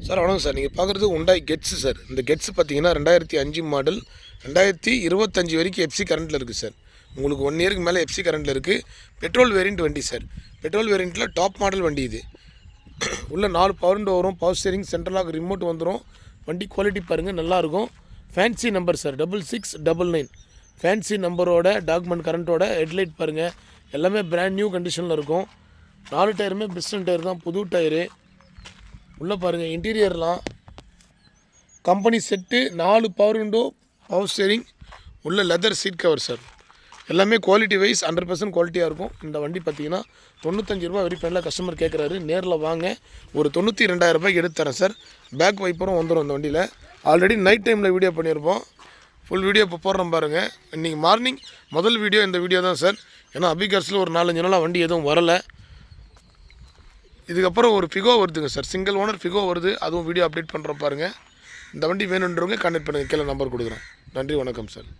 Sir வணக்கம் sir. நீங்கள் பார்க்குறது உண்டாய் கெட்ஸு சார். இந்த கெட்ஸு பார்த்தீங்கன்னா 2005 மாடல் 2025 வரைக்கும் எஃப்சி கரண்ட்டில் இருக்குது சார். உங்களுக்கு 1 இயருக்கு மேலே எஃப்சி கரண்ட்டில் இருக்குது. பெட்ரோல் வேரியண்ட் வண்டி சார். பெட்ரோல் வேரியண்ட்டில் டாப் மாடல் வண்டி இது. உள்ள 4 பவர் விண்டோ வரும், power steering, central lock, remote வந்துடும். வண்டி குவாலிட்டி பாருங்கள், நல்லாயிருக்கும். Fancy number sir 6699. ஃபேன்சி நம்பரோட டாக்குமெண்ட் கரண்ட்டோட ஹெட்லைட் பாருங்கள், எல்லாமே பிராண்ட் நியூ கண்டிஷனில் இருக்கும். 4 டயருமே பிஸ்டன் டயர் தான், புது டயரு. உள்ளே பாருங்கள், இன்டீரியர்லாம் company set, 4 power window, power steering, உள்ள லெதர் சீட் கவர் சார். எல்லாமே குவாலிட்டி வைஸ் 100% குவாலிட்டியாக இருக்கும். இந்த வண்டி பார்த்தீங்கன்னா 95 ரூபா வெரி ஃபைனலாக கஸ்டமர் கேட்குறாரு. நேரில் வாங்க, ஒரு 92,000 ரூபாய்க்கு எடுத்து தரேன் சார். பேக் வைப்பரும் வந்துடும் இந்த வண்டியில். ஆல்ரெடி நைட் டைமில் வீடியோ பண்ணியிருப்போம். ஃபுல் வீடியோ இப்போ போடுறோம் பாருங்கள். இன்றைக்கி மார்னிங் முதல் வீடியோ இந்த வீடியோ தான் சார். ஏன்னா அபிகார்ஸில் ஒரு 4-5 நாளாக வண்டி எதுவும் வரலை. இதுக்கப்புறம் ஒரு ஃபிகோ வருதுங்க சார், சிங்கிள் ஓனர் ஃபிகோ வருது, அதுவும் வீடியோ அப்டேட் பண்ணுறோம் பாருங்கள். இந்த வண்டி வேணுன்றவங்க கான்டெக்ட் பண்ணுங்கள், கீழே நம்பர் கொடுக்குறேன். நன்றி, வணக்கம் சார்.